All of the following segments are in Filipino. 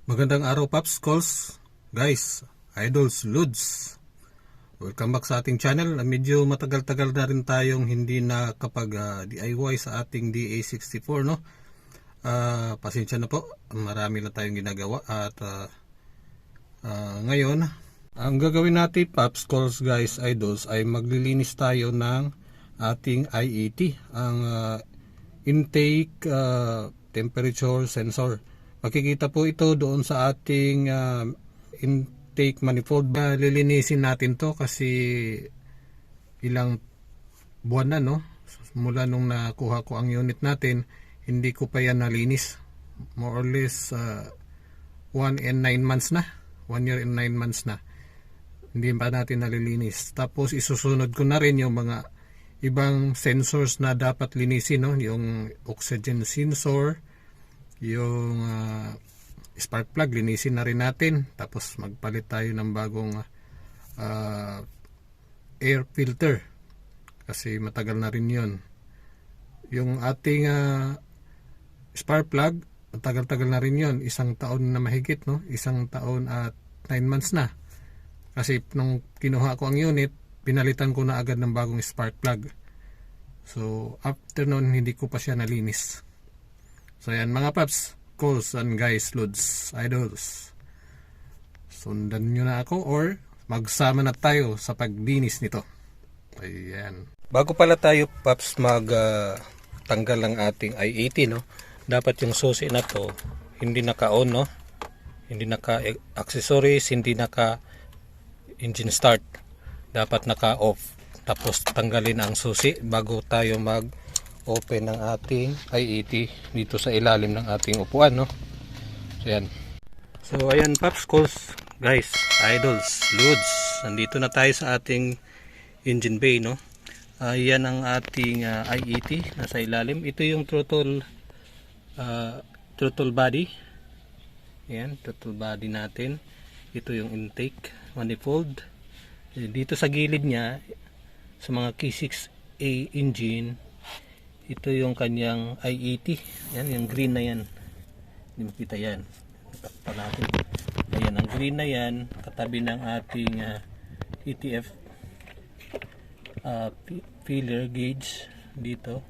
Magandang araw, Paps, Calls, guys, idols, Ludes. Welcome back sa ating channel. Medyo matagal-tagal na rin tayong hindi nakapag DIY sa ating DA64, no? Pasensya na po, marami na tayong ginagawa at ngayon, ang gagawin natin, Paps, Calls, guys, idols, ay maglilinis tayo ng ating IET, ang intake temperature sensor. Makikita po ito doon sa ating intake manifold. Lilinisin natin to kasi ilang buwan na, no? Mula nung nakuha ko ang unit natin, hindi ko pa yan nalinis. More or less 1 and 9 months na. 1 year and 9 months na. Hindi pa natin nalilinis. Tapos isusunod ko na rin yung mga ibang sensors na dapat linisin, no? Yung oxygen sensor, yung spark plug, linisin na rin natin. Tapos magpalit tayo ng bagong air filter kasi matagal na rin yun. Yung ating spark plug, matagal-tagal na rin yun, 1 taon na mahigit, no? 1 taon at 9 months na, kasi nung kinuha ko ang unit, pinalitan ko na agad ng bagong spark plug. So after nun, hindi ko pa siya nalinis. So yan mga paps, calls and guys, Ludes, idols, sundan nyo na ako or magsama na tayo sa paglinis nito. Ayan. Bago pala tayo, paps, tanggal ng ating i80, no? Dapat yung susi na to hindi naka-on, no? Hindi naka-accessories, hindi naka-engine start. Dapat naka-off. Tapos tanggalin ang susi bago tayo mag-open ng ating i80 dito sa ilalim ng ating upuan, no? So yan. So ayan, paps, calls, guys, idols, Ludes. Nandito na tayo sa ating engine bay, no? Yan ang ating i80 nasa ilalim. Ito yung throttle body. Ayan, throttle body natin. Ito yung intake manifold. Dito sa gilid niya, sa mga K6A engine, ito yung kanyang i80. Yan, yung green na yan. Hindi makita yan. Takpan natin. Ayan, ang green na yan, katabi ng ating ETF filler gauge dito.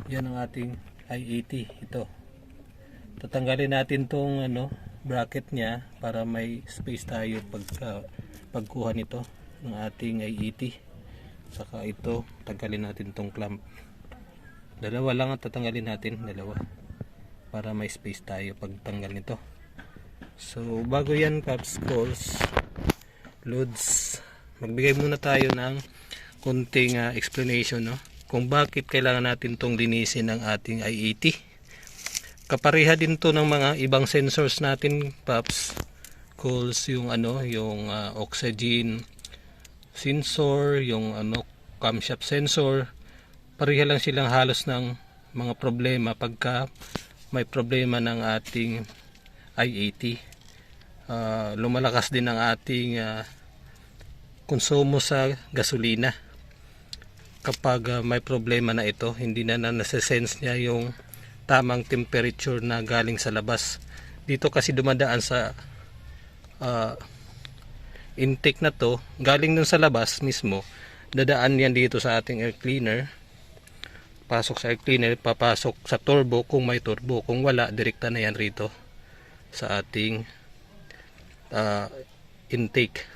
Yan ang ating i80. Ito. Tatanggalin natin tong bracket niya para may space tayo pagkuha nito ng ating i80. Saka ito, tanggalin natin tong clamp. Dalawa lang ang tatanggalin natin, dalawa, para may space tayo pagtanggal nito. So bago yan, paps, calls, Ludes, magbigay muna tayo ng konting explanation, no? Kung bakit kailangan natin tong linisin ng ating i80. Kapareha din to ng mga ibang sensors natin, paps, calls, yung oxygen sensor, yung camshaft sensor. Pareha lang silang halos ng mga problema pagka may problema ng ating i80. Lumalakas din ang ating konsumo sa gasolina kapag may problema na ito. Hindi na nasa-sense niya yung tamang temperature na galing sa labas. Dito kasi dumadaan sa intake na to, galing dun sa labas mismo, dadaan yan dito sa ating air cleaner, pasok sa air cleaner, papasok sa turbo kung may turbo, kung wala, direkta na yan rito sa ating intake.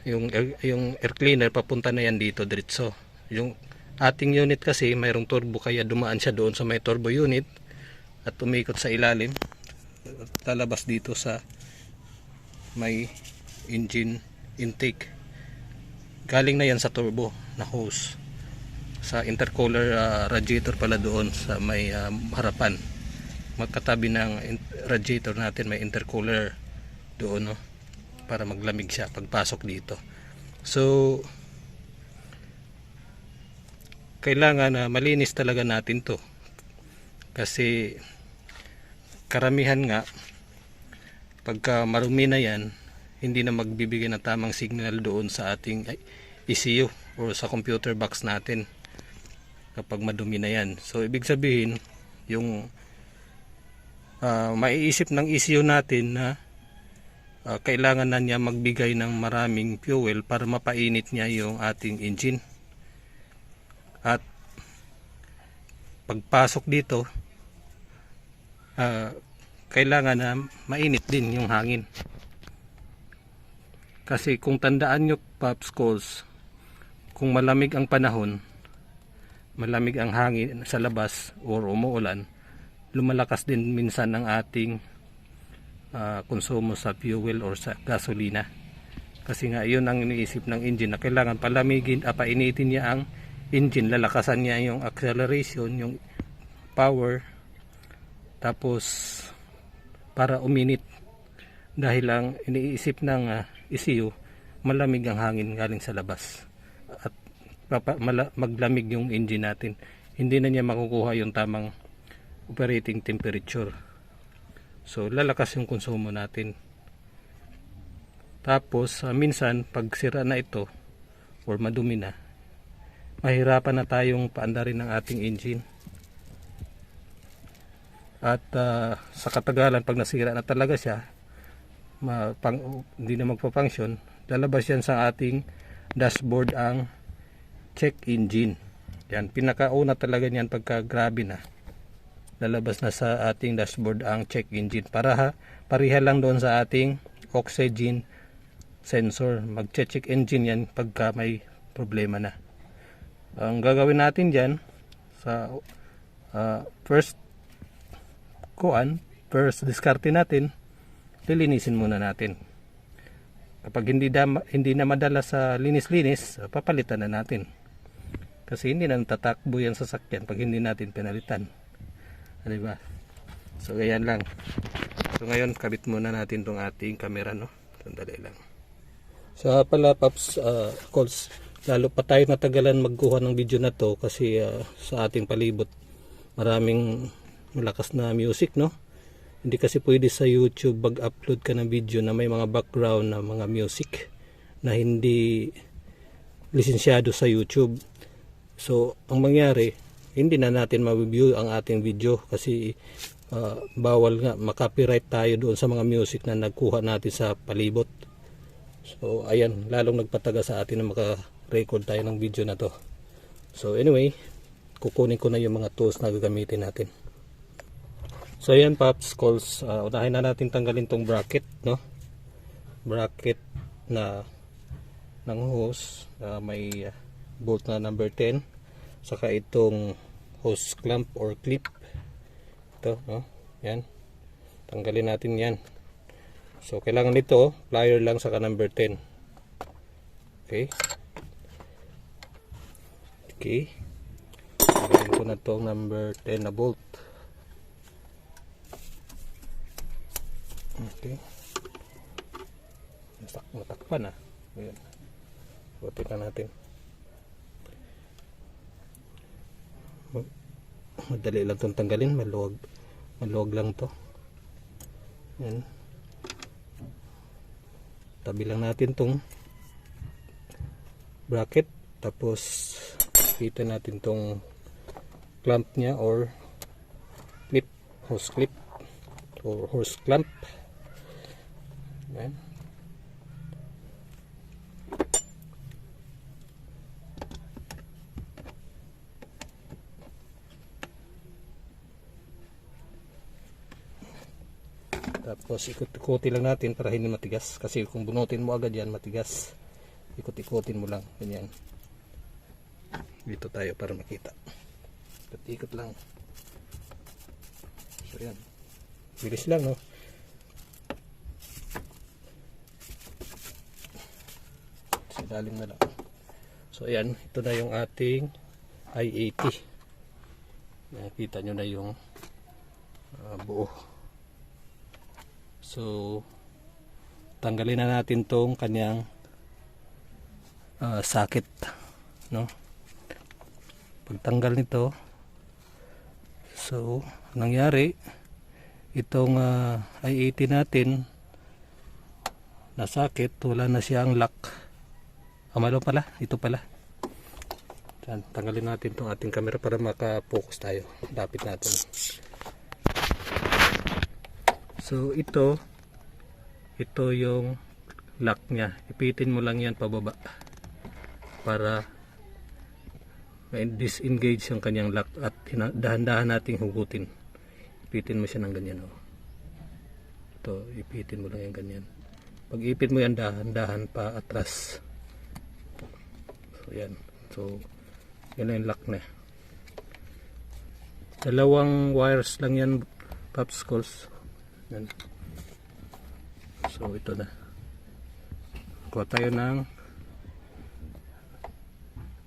Yung air cleaner papunta na yan dito diretso. Yung ating unit kasi mayroong turbo, kaya dumaan siya doon sa may turbo unit at umikot sa ilalim, talabas dito sa may engine intake. Galing na yan sa turbo na hose sa intercooler radiator pala doon sa may harapan. Magkatabi ng radiator natin may intercooler doon, no? Para maglamig siya pagpasok dito. So kailangan malinis talaga natin to, kasi karamihan nga pagka marumi na yan, hindi na magbibigay ng tamang signal doon sa ating ECU or sa computer box natin kapag madumi na yan. So ibig sabihin, yung maiisip ng ECU natin na kailangan na niya magbigay ng maraming fuel para mapainit niya yung ating engine. At pagpasok dito, kailangan na mainit din yung hangin. Kasi kung tandaan nyo, Popsicles, kung malamig ang panahon, malamig ang hangin sa labas or umuulan, lumalakas din minsan ang ating konsumo sa fuel or sa gasolina. Kasi nga yun ang iniisip ng engine, na kailangan palamigin, painitin niya ang engine, lalakasan niya yung acceleration, yung power, tapos para uminit. Dahil ang iniisip ng ECU, malamig ang hangin galing sa labas at maglamig yung engine natin. Hindi na niya makukuha yung tamang operating temperature. So lalakas yung konsumo natin. Tapos minsan pag sira na ito or madumi na, mahirapan na tayong paandarin ng ating engine. At sa katagalan, pag nasira na talaga siya, hindi na magpa-function, lalabas yan sa ating dashboard ang check engine. Yan, pinakauna talaga niyan pagka grabe na, lalabas na sa ating dashboard ang check engine. Pariha lang doon sa ating oxygen sensor. Mag-check engine yan pagka may problema na. Ang gagawin natin dyan sa first diskarte natin, lilinisin muna natin. Kapag hindi na madala sa linis-linis, papalitan na natin. Kasi hindi na tatakbo yan sa sasakyan pag hindi natin pinalitan. Diba? So ganyan lang. So ngayon kabit muna natin tong ating camera, no? Sandali lang. So pala Pops, calls, lalo pa tayo natagalan magkuha ng video na to kasi sa ating palibot maraming malakas na music, no? Hindi kasi pwede sa YouTube mag-upload ka ng video na may mga background na mga music na hindi lisensyado sa YouTube. So ang mangyari, hindi na natin ma-review ang ating video kasi bawal nga, makopyright tayo doon sa mga music na nagkuha natin sa palibot. So ayan, lalong nagpataga sa atin na maka-record tayo ng video na to. So anyway, kukunin ko na yung mga tools na gagamitin natin. So ayan Popsicles, unahin na natin tanggalin tong bracket, no? Bracket na ng hose, may bolt na number 10, saka itong hose clamp or clip. Ito, no? Yan. Tanggalin natin yan. So kailangan nito, plier lang saka number 10. Okay. Okay. Tanggalin ko na itong number 10 na bolt. Okay. Matakpan na. Ayan. Butin natin. Madali lang itong tanggalin. Maluwag lang to. Ayan. Tabi lang natin tong bracket. Tapos kita natin tong clamp nya or clip, hose clip or hose clamp. Ayan. Tapos ikot-ikutin lang natin para hindi matigas, kasi kung bunutin mo agad yan matigas. Ikot-ikutin mo lang ganyan. Dito tayo para makita. Ikot lang. So yan, bilis lang, no? Dalim na lang. So ayan, ito na yung ating i80. Nakita nyo na yung buo. So tanggalin na natin tong kanyang socket, no? Pagtanggal nito, so nangyari itong i80 natin na socket, wala na siyang lock. Malo pala, ito pala. Tanggalin natin itong ating camera para maka-focus tayo. Lapit natin. So ito yung lock nya. Ipitin mo lang yan pababa para disengage yung kanyang lock at dahan-dahan nating hugutin. Ipitin mo siya ng ganyan, oh. Ito, ipitin mo lang yan ganyan. Pag ipit mo yan, dahan-dahan pa atras. So yan. So yan na yung lock na. Dalawang wires lang yan, popsicles. Yan. So ito na. Kuha tayo ng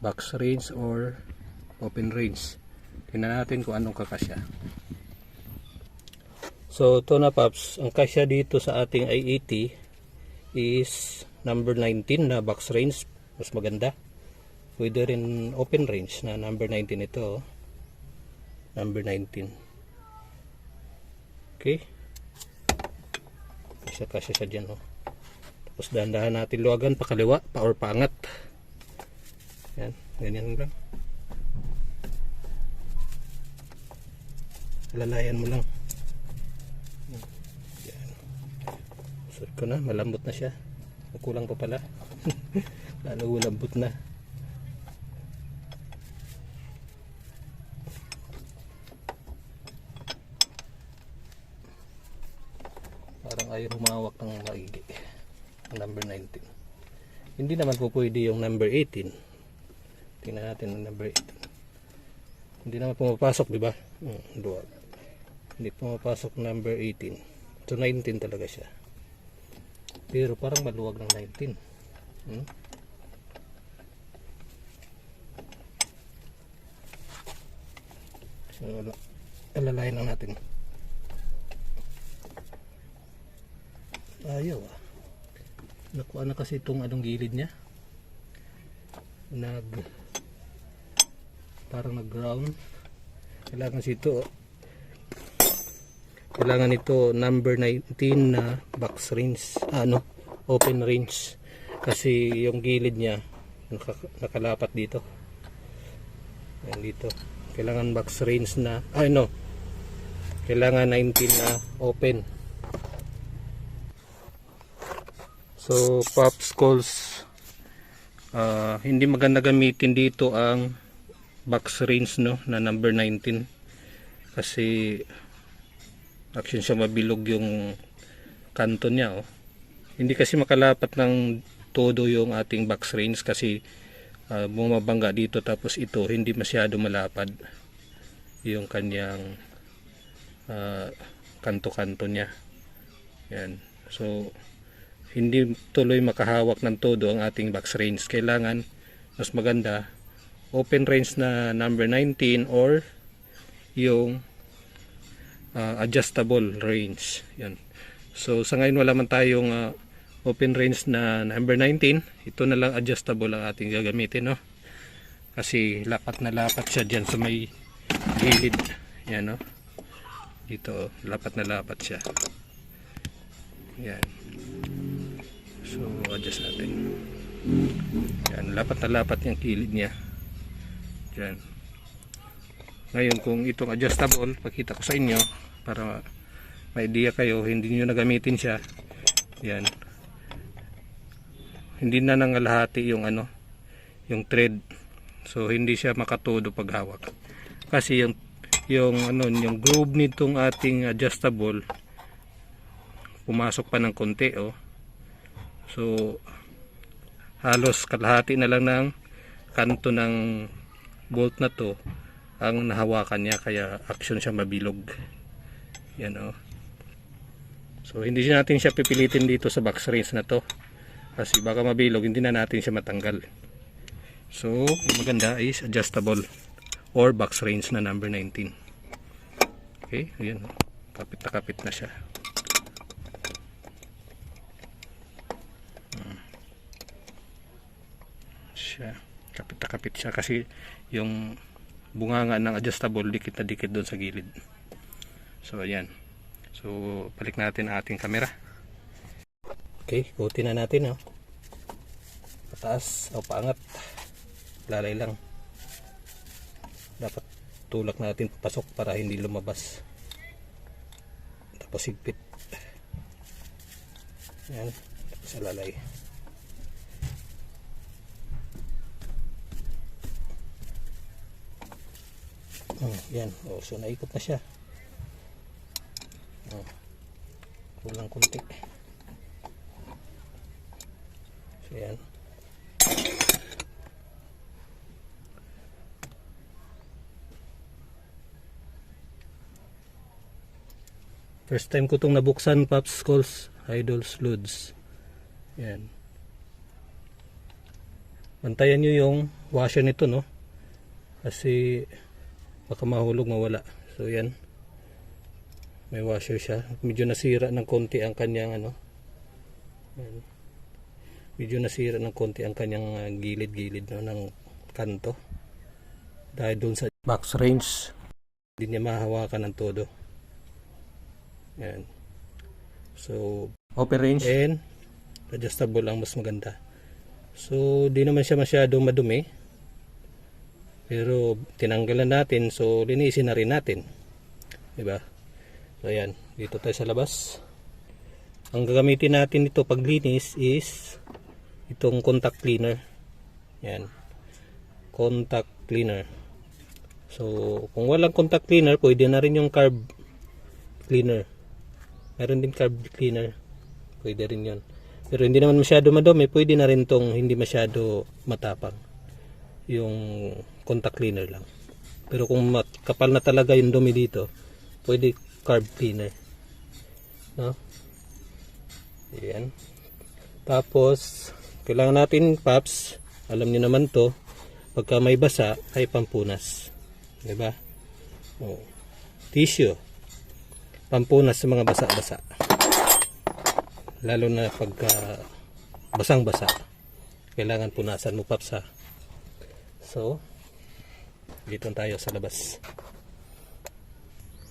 box range or open range. Tingnan natin kung anong kakasya. So ito na, paps, ang kasya dito sa ating i80 is number 19 na box range, mas maganda. Pwede rin open range na number 19 ito, oh. Number 19. Okay, kasya siya dyan, oh. Tapos dahan-dahan natin luwagan pa kaliwa pa or paangat. Yan, ganyan lang. Lalayan mo lang. Yan. So ko na, malambot na siya. Kulang pa pala. Lalo lambot na. Parang ayaw humawak ng maigi. Number 19. Hindi naman po pwede yung number 18. Tingnan natin ang number 18. Hindi naman pumapasok, di ba? Duwag. Hindi pumapasok number 18. So 19 talaga siya. Pero parang maluwag ng 19. So alalayan lang natin. Ayaw, ah. Nakuha na kasi itong anong gilid niya. Parang nag-ground. Kailangan ito number 19 na box range, open range, kasi yung gilid niya nakalapat dito. Yan dito. Kailangan box range na kailangan 19 na open. So popsicles, hindi maganda gamitin dito ang box range na number 19 kasi action siya mabilog yung kanto niya, oh. Hindi kasi makalapat ng todo yung ating box range kasi bumabangga dito, tapos ito hindi masyado malapad yung kanyang kanto-kanto niya. Yan. So hindi tuloy makahawak ng todo ang ating box range. Kailangan mas maganda open range na number 19 or yung adjustable range. Yan. So sa ngayon wala man tayong open range na number 19. Ito na lang adjustable ang ating gagamitin, no? Kasi lapat na lapat siya dyan sa may gilid. Yan, no? Dito, lapat na lapat siya. Yan. So adjust natin. Yan, lapat na lapat yung kilid niya. Yan. Ngayon kung itong adjustable, pakita ko sa inyo para may idea kayo, hindi nyo nagamitin siya. Yan. Hindi na nangalahati yung yung thread. So hindi siya makatodo pag hawak. Kasi yung groove nitong ating adjustable pumasok pa ng konti, oh. So halos kalahati na lang ng kanto ng bolt na to ang nahawakan niya, kaya action siya mabilog. Yan, oh. So hindi natin siya pipilitin dito sa box range na to kasi baka mabilog, hindi na natin siya matanggal. So maganda is adjustable or box range na number 19. Okay, ayan, oh. Kapit na kapit na siya. Kapit na kapit siya kasi yung bunganga ng adjustable dikit na dikit doon sa gilid. So ayan. So balik natin ang ating camera. Okay, ikutin na natin, oh. Pataas o paangat, lalay lang. Dapat tulak natin pasok para hindi lumabas. Tapos higpit. Yan, sa lalay. Yan, so naikot na siya. Kulang kunti. So yan. First time ko itong nabuksan, Pops Calls Idols Loads. Yan. Bantayan nyo yung washer nito, no? Kasi baka mahulog, mawala. So yan. May washer siya. Medyo nasira ng konti ang kanyang ano. Yan. Medyo nasira ng konti ang kanyang gilid-gilid, no, ng kanto. Dahil doon sa box range, hindi niya mahawakan ng todo. Yan. So, open range and adjustable ang mas maganda. So, di naman siya masyadong madumi. Pero, tinanggalan natin. So, linisin na rin natin. Diba? So, ayan. Dito tayo sa labas. Ang gagamitin natin dito paglinis is itong contact cleaner. Yan. Contact cleaner. So, kung walang contact cleaner, pwede na rin yung carb cleaner. Meron din carb cleaner. Pwede rin yun. Pero hindi naman masyado madumi. Pwede na rin tong hindi masyado matapang. Yung contact cleaner lang. Pero kung kapal na talaga yung dumi dito, pwede carb cleaner. No? Ayan. Tapos, kailangan natin, Paps, alam niyo naman to, pagka may basa, ay pampunas. Diba? O, tissue. Pampunas sa mga basa-basa. Lalo na pagka basang-basa. Kailangan punasan mo, Paps, ha? So, dito tayo sa labas.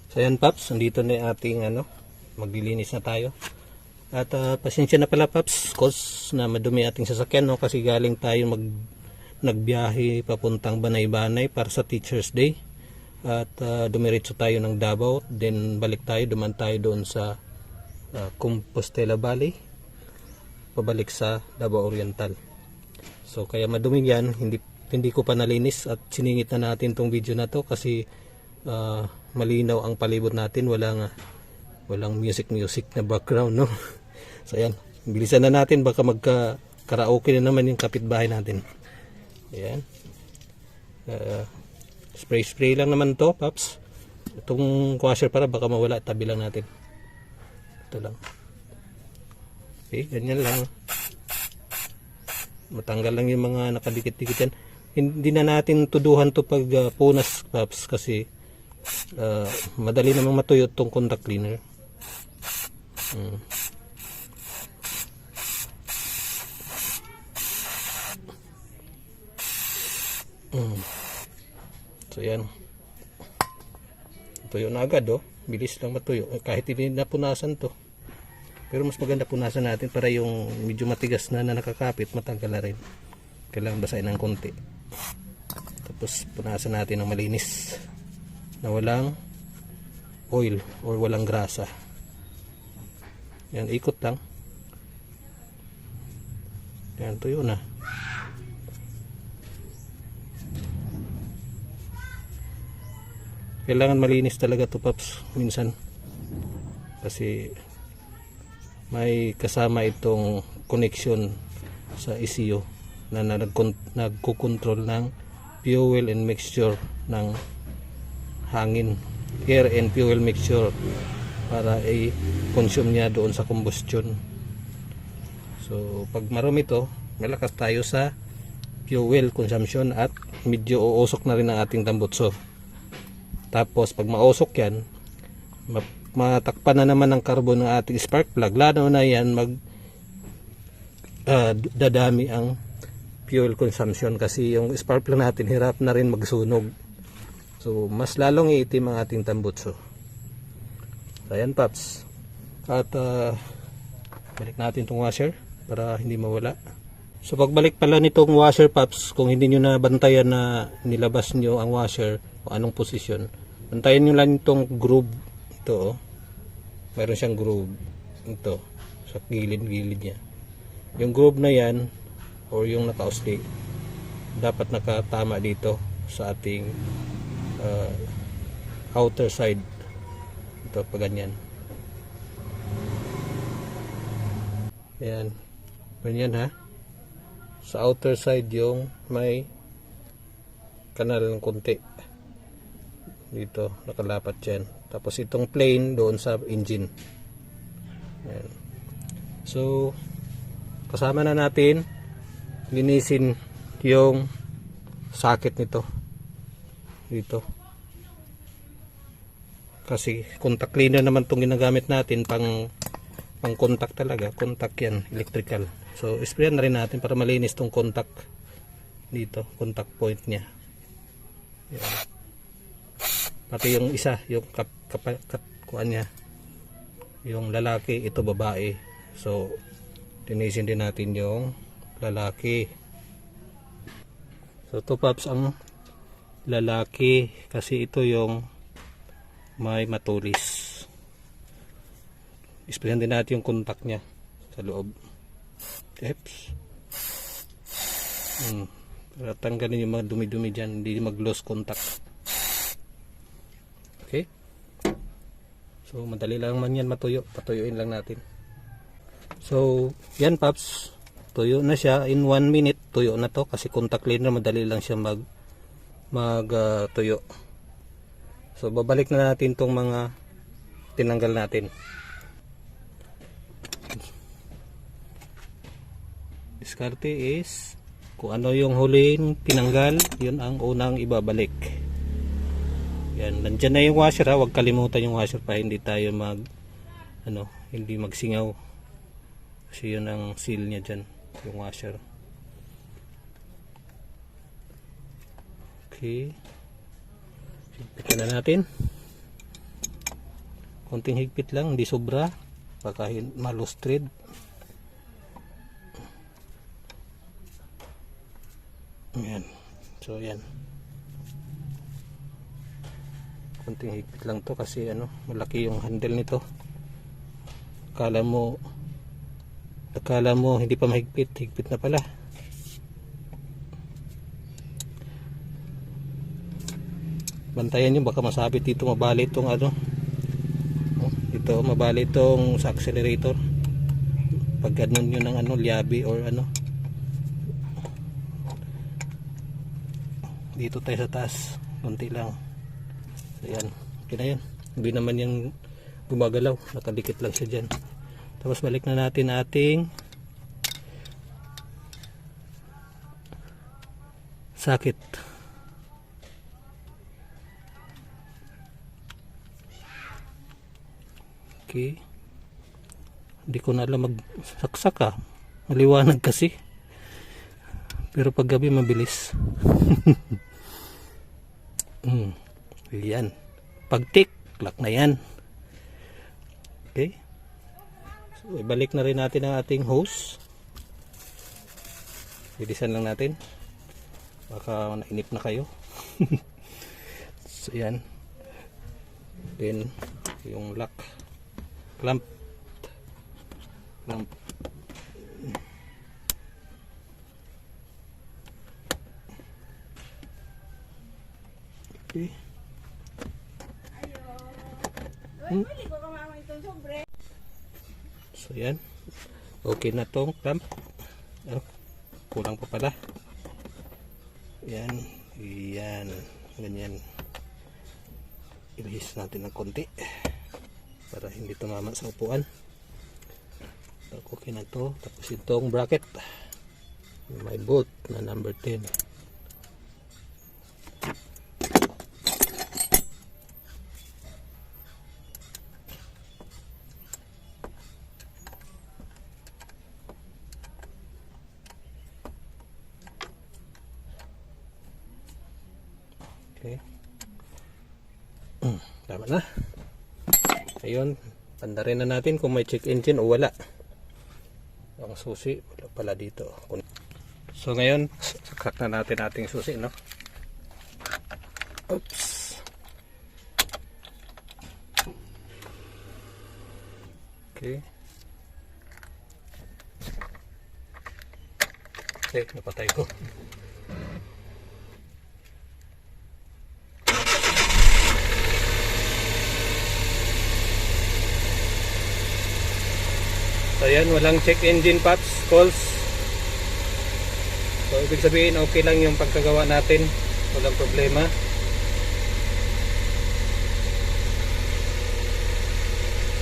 So, ayan, Paps. Nandito na yung ating, maglilinis na tayo. At, pasensya na pala, Paps, cause na madumi ating sasakyan, no? Kasi galing tayo nagbiyahe papuntang Banay-Banay para sa Teacher's Day. At dumiretso tayo ng Davao, then balik tayo, duman tayo doon sa Compostela Valley, pabalik sa Davao Oriental. So kaya madumi yan, hindi ko pa nalinis at siningit na natin tong video na to kasi malinaw ang palibot natin, walang music na background, no? So ayan, bilisan na natin, baka magka-karaoke na naman yung kapitbahay natin. Ayan. Spray lang naman to, Paps. Itong washer para baka mawala, tabi lang natin. Ito lang. Okay, ganyan lang. Matanggal lang yung mga nakadikit-dikit yan. Hindi na natin tuduhan to pag punas, Paps, kasi madali namang matuyo itong contact cleaner. So yan, tuyo na agad, oh. Bilis lang matuyo kahit hindi napunasan to, pero mas maganda punasan natin para yung medyo matigas na nakakapit matanggal na rin. Kailangan basahin ng konti, tapos punasan natin ng malinis na walang oil or walang grasa. Yan, ikot lang. Yan, tuyo na. Kailangan malinis talaga to, Paps, minsan kasi may kasama itong connection sa ECU na nagko-control ng fuel and mixture ng hangin, air and fuel mixture, para i-consume niya doon sa combustion. So pag marumi to, malakas tayo sa fuel consumption at medyo uusok na rin ang ating tambutso. Tapos pag mausok yan, matakpan na naman ng carbon ng ating spark plug, lalo na yan dadami ang fuel consumption kasi yung spark plug natin hirap na rin magsunog. So mas lalong iitim ang ating tambutso. So ayan, Paps. At balik natin itong washer para hindi mawala. So pagbalik pala nitong washer, Paps, kung hindi nyo na bantayan na nilabas nyo ang washer o anong posisyon, bantayan nyo lang itong groove ito, oh. Meron siyang groove ito. sa gilid-gilid niya. Yung groove na yan or yung nakausli dapat nakatama dito sa ating outer side. Ito pa ganyan. Ayan. Ganyan ha. Sa outer side yung may kanal ng konti. Dito nakalapat yan. Tapos itong plane doon sa engine. Ayan. So kasama na natin linisin yung socket nito dito. Kasi contact cleaner naman itong ginagamit natin pang contact talaga. Contact yan, electrical. So sprayan na rin natin para malinis tong contact dito, contact point nya. Yan. Pati yung isa, yung kuan nya, yung lalaki, ito babae. So linisin din natin yung lalaki. So ito paps ang lalaki kasi ito yung may matulis. Isprayan din natin yung contact nya sa loob. Eps. Para tanggalin yung mga dumi-dumi dyan, hindi mag-lose contact. Okay. So madali lang man yan matuyo. Patuyuin lang natin. So yan paps, tuyo na siya in 1 minute. Tuyo na to kasi contact cleaner madali lang siya tuyo. So babalik na natin tong mga tinanggal natin. Diskarte is kung ano yung huling tinanggal, yun ang unang ibabalik. Yan, nandyan na yung washer ha, huwag kalimutan yung washer pa hindi tayo hindi magsingaw. Kasi yun ang seal niya dyan, yung washer. Okay. Higpitan na natin. Konting higpit lang, hindi sobra. Baka malus thread. Ayan. So yan. Konting higpit lang to kasi malaki yung handle nito. Akala mo hindi pa mahigpit, higpit na pala. Bantayan nyo baka masabit dito, mabali itong ito mabali itong sa accelerator pag ganun yun ng liabi or dito tayo sa taas konti lang. So yan, okay na yan, hindi naman yan gumagalaw, nakadikit lang siya dyan. Tapos balik na natin ating socket. Okay. Hindi ko na alam magsaksak maliwanag kasi. Pero pag gabi mabilis. Yan. Pag tick, lock na yan. Okay. So, ibalik na rin natin ang ating hose. Bilisan lang natin. Baka nainip na kayo. So, yan. Then, yung lock. Clamp. Okay. So yan. Okay na tong clamp. Kulang pa pala. Yan. Yan. Ganyan. Ilihis natin ng konti para hindi tumama sa upuan. Okay na to. Tapos itong bracket. May bolt na number 10. Okay. Tama na. Ayun, pandarin na natin kung may check engine o wala. Ang susi, wala pala dito. So ngayon, saksak na natin ating susi, no? Oops. Okay. napatay ko. So yan, walang check engine paps, calls. So ibig sabihin okay lang yung pagkagawa natin, walang problema.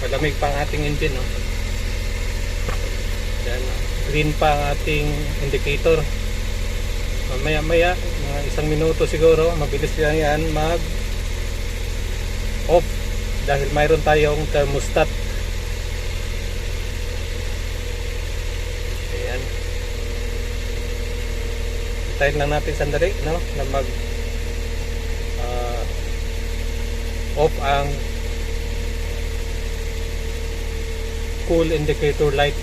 Malamig pa ang ating engine, no? Yan, green pa ang ating indicator. Mamaya maya, mga 1 minuto siguro, mabilis lang yan mag off dahil mayroon tayong thermostat. Ayan, hintayin lang natin sandali, no, na mag off ang cool indicator light.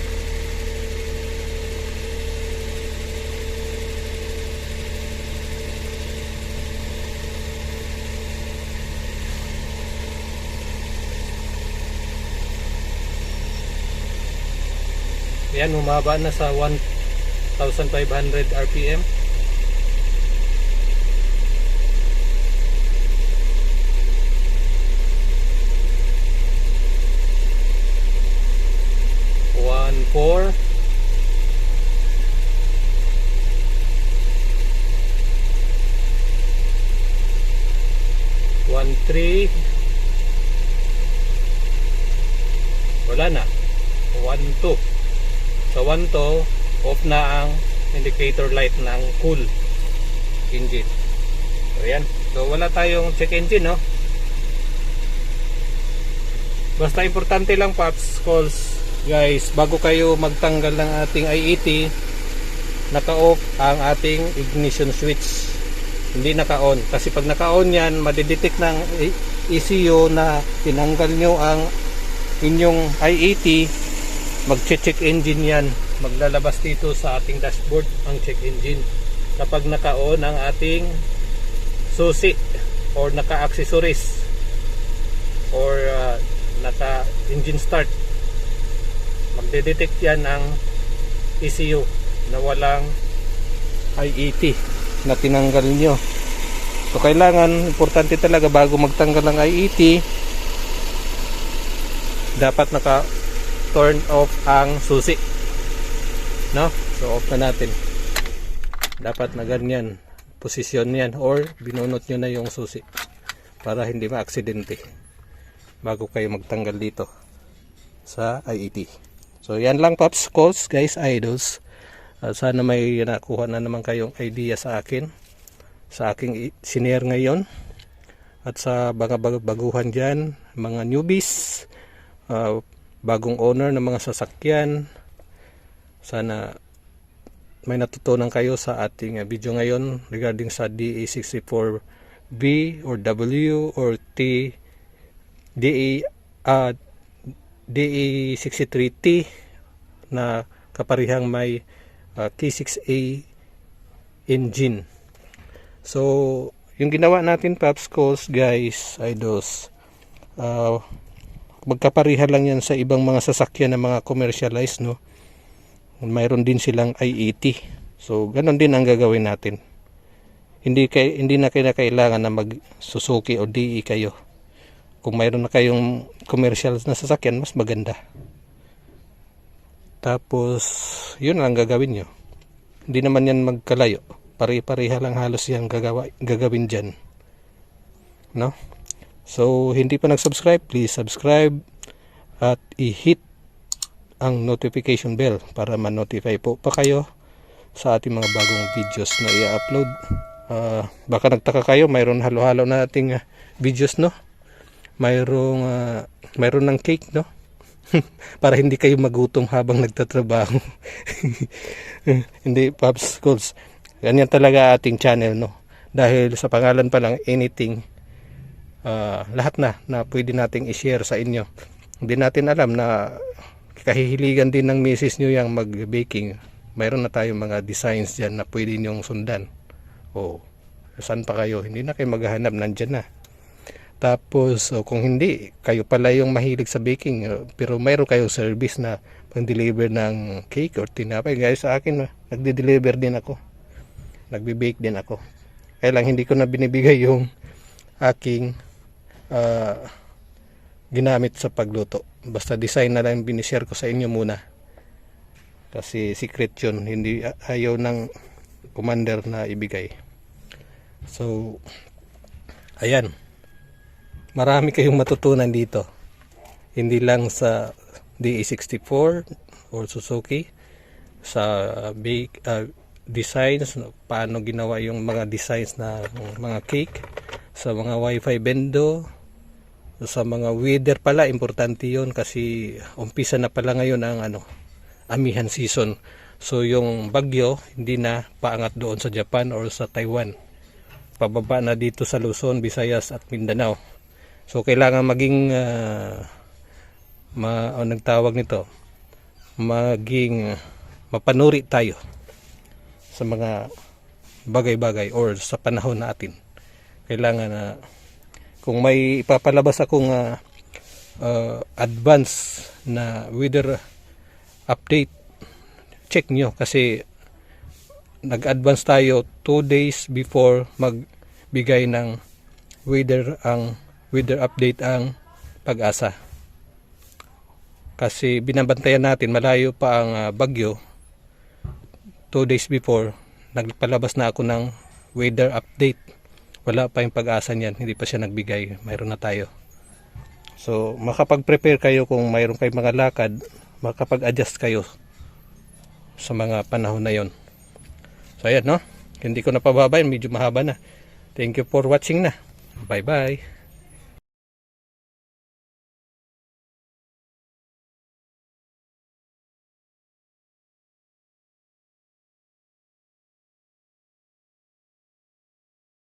Ayan, bumaba na sa 1,500 RPM. Four. One, three. Wala na. 1, 2. So 1, 2, off na ang indicator light ng cool engine. So yan. So wala tayong check engine, no? Basta importante lang, paps, calls, guys, bago kayo magtanggal ng ating i80, naka-off ang ating ignition switch. Hindi naka-on. Kasi pag naka-on yan, madidetect ng ECU na tinanggal nyo ang inyong i80, mag-check engine yan. Maglalabas dito sa ating dashboard ang check engine. Kapag naka-on ang ating susi or naka-accessories or naka-engine start, magde-detect yan ang ECU na walang i80 na tinanggal nyo. So kailangan, importante talaga bago magtanggal ng i80, dapat naka turn off ang susi, no? So off na natin. Dapat na ganyan posisyon yan, or binunot nyo na yung susi para hindi ma-aksidente bago kayo magtanggal dito sa i80. So yan lang, paps, calls, guys, idols. Sana may nakuha na naman kayong idea sa akin, sa aking sinare ngayon, at sa mga baguhan dyan, mga newbies, bagong owner ng mga sasakyan. Sana may natutunan kayo sa ating video ngayon regarding sa DE64B or W or DE63T na kaparihang may K6A engine. So yung ginawa natin, paps, calls, guys, idols, magkaparihan lang yan sa ibang mga sasakyan na mga commercialized, no? Mayroon din silang i80. So ganon din ang gagawin natin. Hindi na kailangan na mag Suzuki o DE kayo. Kung mayroon na kayong commercial na sasakyan, mas maganda. Tapos yun lang gagawin nyo. Hindi naman yan magkalayo. Pare-pareha lang halos yan gagawin dyan, no? So hindi pa nag-subscribe, please subscribe at i-hit ang notification bell para ma-notify po pa kayo sa ating mga bagong videos na i-upload. Baka nagtaka kayo, mayroon halo-halo na ating videos, no? Mayroon ng cake, no? Para hindi kayo magutom habang nagtatrabaho. Hindi, paps, calls, ganyan talaga ating channel, no? Dahil sa pangalan pa lang, anything, lahat na pwede nating i-share sa inyo. Hindi natin alam na kahihiligan din ng misis nyo yung mag-baking. Mayroon na tayong mga designs dyan na pwede nyong sundan. O saan pa kayo? Hindi na kayo maghahanap, nandyan na. Tapos kung hindi, kayo pala yung mahilig sa baking, pero mayroon kayong service na pang-deliver ng cake or tinapay, guys, sa akin nagde-deliver din ako. Nagbe-bake din ako. Kaya lang hindi ko na binibigay yung aking ginamit sa pagluto. Basta design na lang binishare ko sa inyo muna. Kasi secret yun. Hindi ayaw ng commander na ibigay. So, ayan. Marami kayong matutunan dito. Hindi lang sa DE64 or Suzuki. Sa designs, paano ginawa yung mga designs na mga cake. Sa mga wifi bendo. Sa mga weather pala, importante yun kasi umpisa na pala ngayon ang amihan season. So yung bagyo hindi na paangat doon sa Japan or sa Taiwan. Pababa na dito sa Luzon, Visayas at Mindanao. So kailangan maging nagtawag nito, maging mapanuri tayo sa mga bagay-bagay or sa panahon natin. Kailangan kung may ipapalabas akong advance na weather update, check nyo kasi nag-advance tayo 2 days before magbigay ng weather update ang Pag-asa. Kasi binabantayan natin, malayo pa ang bagyo. 2 days before nagpalabas na ako ng weather update. Wala pa yung Pag-asa niyan, hindi pa siya nagbigay. Mayroon na tayo. So makapag-prepare kayo kung mayroon kayong mga lakad, makapag-adjust kayo sa mga panahon na yon. So ayan, no? Hindi ko na pababayan, medyo mahaba na. Thank you for watching na. Bye bye.